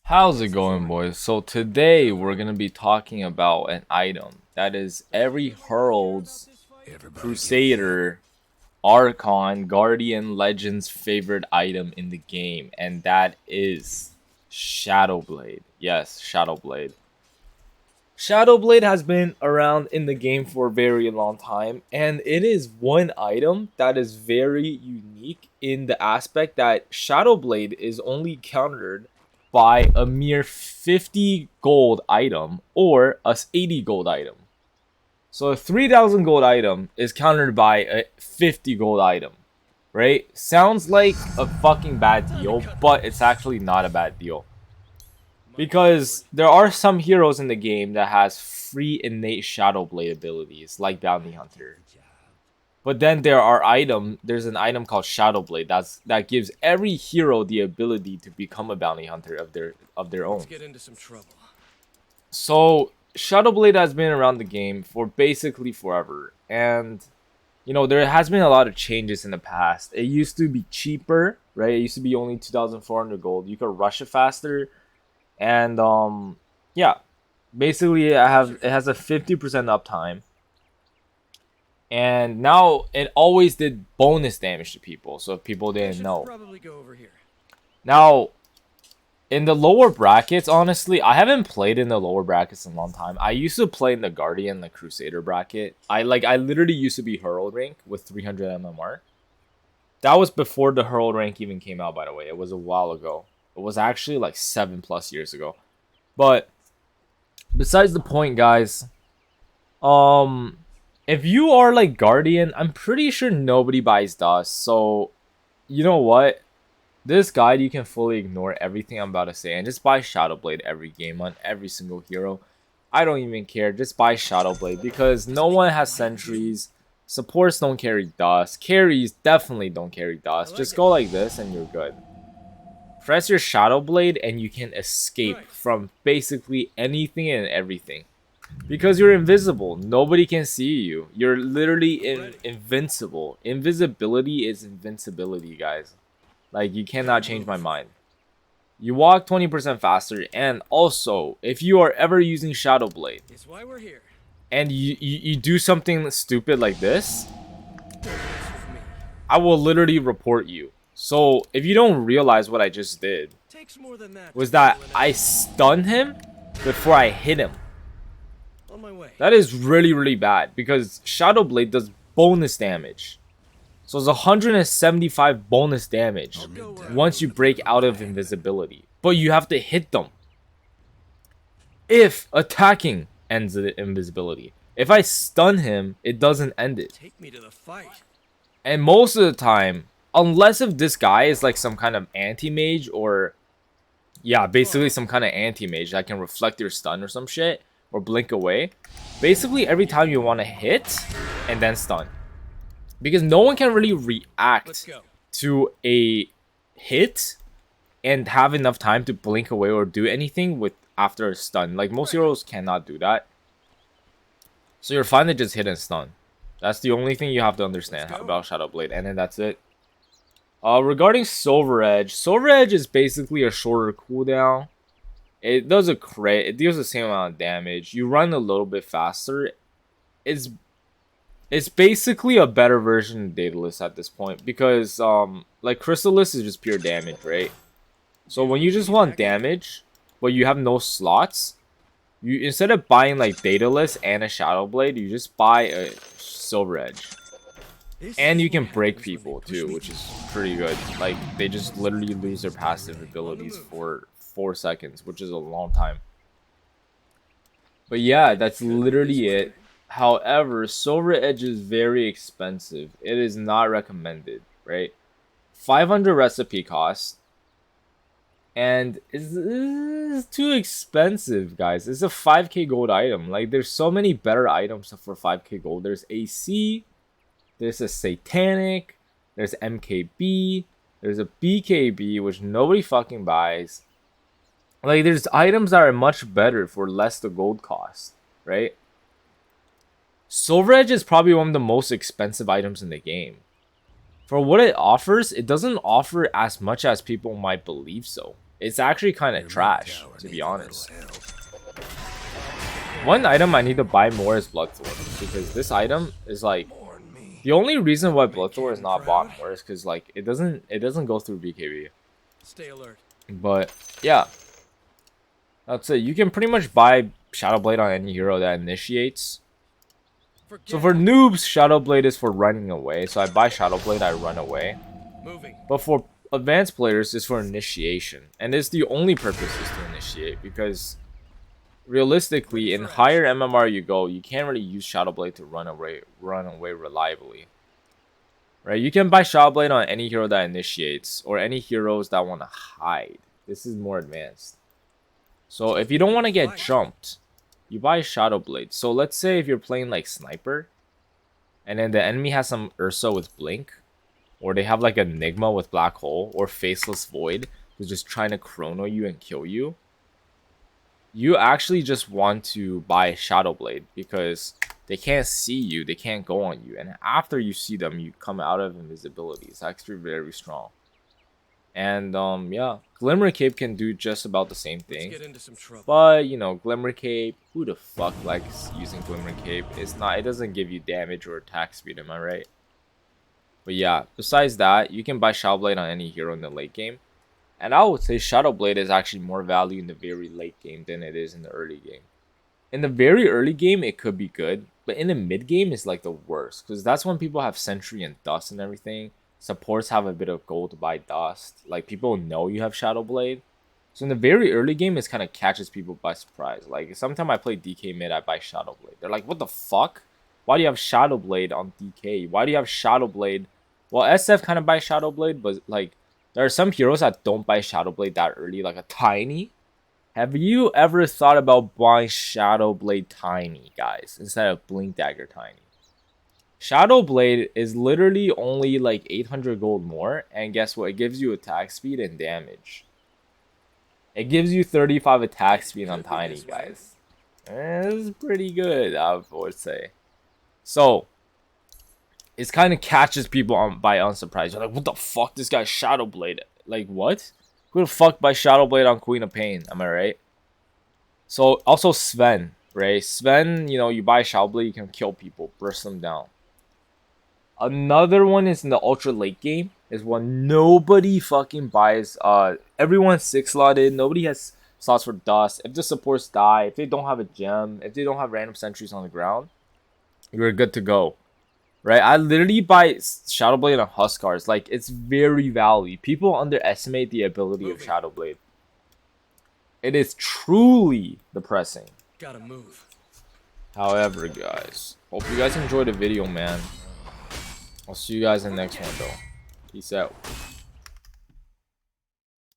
How's it going, boys? So today we're gonna be talking about an item that is every Herald's, Crusader, Archon, Guardian, Legend's favorite item in the game, and that is Shadowblade. Yes, Shadowblade. Shadowblade has been around in the game for a very long time, and it is one item that is very unique in the aspect that Shadowblade is only countered by a mere 50 gold item or a 80 gold item. So a 3000 gold item is countered by a 50 gold item, right? Sounds like a fucking bad deal, but it's actually not a bad deal. Because there are some heroes in the game that has free innate Shadowblade abilities, like Bounty Hunter. But then there's an item called Shadowblade that gives every hero the ability to become a Bounty Hunter of their own. Let's get into some trouble. So Shadowblade has been around the game for basically forever, and there has been a lot of changes in the past. It used to be cheaper, right? It used to be only 2,400 gold. You could rush it faster. And yeah, basically it has a 50% uptime, and now it always did bonus damage to people. So if people didn't know, probably go over here. now in the lower brackets, honestly, I haven't played in the lower brackets in a long time. I used to play in the Guardian, the Crusader bracket. I literally used to be Herald rank with 300 MMR. That was before the Herald rank even came out, by the way. It was a while ago. It was actually like 7+ years ago. But besides the point, guys, if you are like Guardian, I'm pretty sure nobody buys Dust. So you know what? This guide, you can fully ignore everything I'm about to say and just buy Shadowblade every game on every single hero. I don't even care. Just buy Shadowblade because no one has sentries. Supports don't carry Dust. Carries definitely don't carry Dust. Just go like this and you're good. Press your Shadowblade and you can escape from basically anything and everything. Because you're invisible. Nobody can see you. You're literally invincible. Invisibility is invincibility, guys. Like, you cannot change my mind. You walk 20% faster, and also, if you are ever using Shadowblade, It's why we're here. and you do something stupid like this, I will literally report you. So, if you don't realize what I just did, Takes more than that. was that I stunned him before I hit him. On my way. That is really, really bad, because Shadowblade does bonus damage. So it's 175 bonus damage once you break out of invisibility. But you have to hit them. If attacking ends the invisibility. If I stun him, it doesn't end it. Take me to the fight. And most of the time, unless if this guy is like some kind of anti-mage or... yeah, basically some kind of anti-mage that can reflect your stun or some shit. Or blink away. Basically every time you want to hit and then stun. Because no one can really react to a hit and have enough time to blink away or do anything with after a stun. Like, most heroes cannot do that. So you're fine to just hit and stun. That's the only thing you have to understand about Shadowblade, and then that's it. Regarding Silver Edge is basically a shorter cooldown. It does a crit. It deals the same amount of damage. You run a little bit faster. It's basically a better version of Daedalus at this point, because like Chrysalis is just pure damage, right? So when you just want damage but you have no slots, you instead of buying like Daedalus and a Shadowblade, you just buy a Silver Edge. And you can break people too, which is pretty good. Like, they just literally lose their passive abilities for 4 seconds, which is a long time. But yeah, that's literally it. However, Silver Edge is very expensive. It is not recommended, right? 500 recipe cost. And it's too expensive, guys. It's a 5k gold item. Like, there's so many better items for 5k gold. There's AC. There's a Satanic. There's MKB. There's a BKB, which nobody fucking buys. Like, there's items that are much better for less the gold cost, right? Silver Edge is probably one of the most expensive items in the game. For what it offers, it doesn't offer as much as people might believe so. it's actually kind of trash, to be honest. One item I need to buy more is Bloodthorn, because this item is like the only reason why Bloodthorn is not bought more is because like it doesn't go through BKB. Stay alert. But yeah, that's it. You can pretty much buy Shadowblade on any hero that initiates. So for noobs, Shadowblade is for running away. So I buy Shadowblade, I run away. Moving. But for advanced players, it's for initiation, and it's the only purpose is to initiate, because realistically, in higher MMR you go, you can't really use Shadowblade to run away reliably. Right? You can buy Shadowblade on any hero that initiates, or any heroes that want to hide. This is more advanced. So if you don't want to get jumped, you buy Shadowblade. So let's say if you're playing like Sniper, and then the enemy has some Ursa with Blink, or they have like a Nigma with Black Hole, or Faceless Void, who's just trying to chrono you and kill you. You actually just want to buy Shadowblade, because they can't see you, they can't go on you, and after you see them, you come out of invisibility. It's actually very strong. And yeah, Glimmer Cape can do just about the same thing. Let's get into some trouble. But you know, Glimmer Cape, who the fuck likes using Glimmer Cape? It's not, it doesn't give you damage or attack speed, am I right? But yeah, besides that, you can buy Shadowblade on any hero in the late game. And I would say Shadowblade is actually more value in the very late game than it is in the early game. In the very early game, it could be good, but in the mid game, it's like the worst, because that's when people have Sentry and Dust and everything. Supports have a bit of gold to buy Dust. Like, people know you have Shadowblade. So in the very early game, it kind of catches people by surprise. Like, sometimes I play DK mid, I buy Shadowblade. They're like, what the fuck? Why do you have Shadowblade on DK? Why do you have Shadowblade? Well, SF kind of buy Shadowblade, but like, there are some heroes that don't buy Shadowblade that early, like a Tiny. Have you ever thought about buying Shadowblade Tiny, guys, instead of Blink Dagger Tiny? Shadowblade is literally only like 800 gold more, and guess what? It gives you attack speed and damage. It gives you 35 attack speed on Tiny, guys. It's pretty good, I would say. So, it kind of catches people by unsurprise. You're like, what the fuck? This guy's Shadowblade. Like, what? Who the fuck buy Shadowblade on Queen of Pain? Am I right? So, also Sven, right? Sven, you know, you buy Shadowblade, you can kill people, burst them down. Another one is in the ultra late game, is when nobody fucking buys, everyone's 6-slotted, nobody has slots for Dust. If the supports die, if they don't have a gem, if they don't have random sentries on the ground, you're good to go. Right, I literally buy Shadowblade on Huskars. Like, it's very value. People underestimate the ability of Shadowblade. It is truly depressing. Gotta move. However, guys, hope you guys enjoyed the video, man. I'll see you guys in the next one, though. Peace out.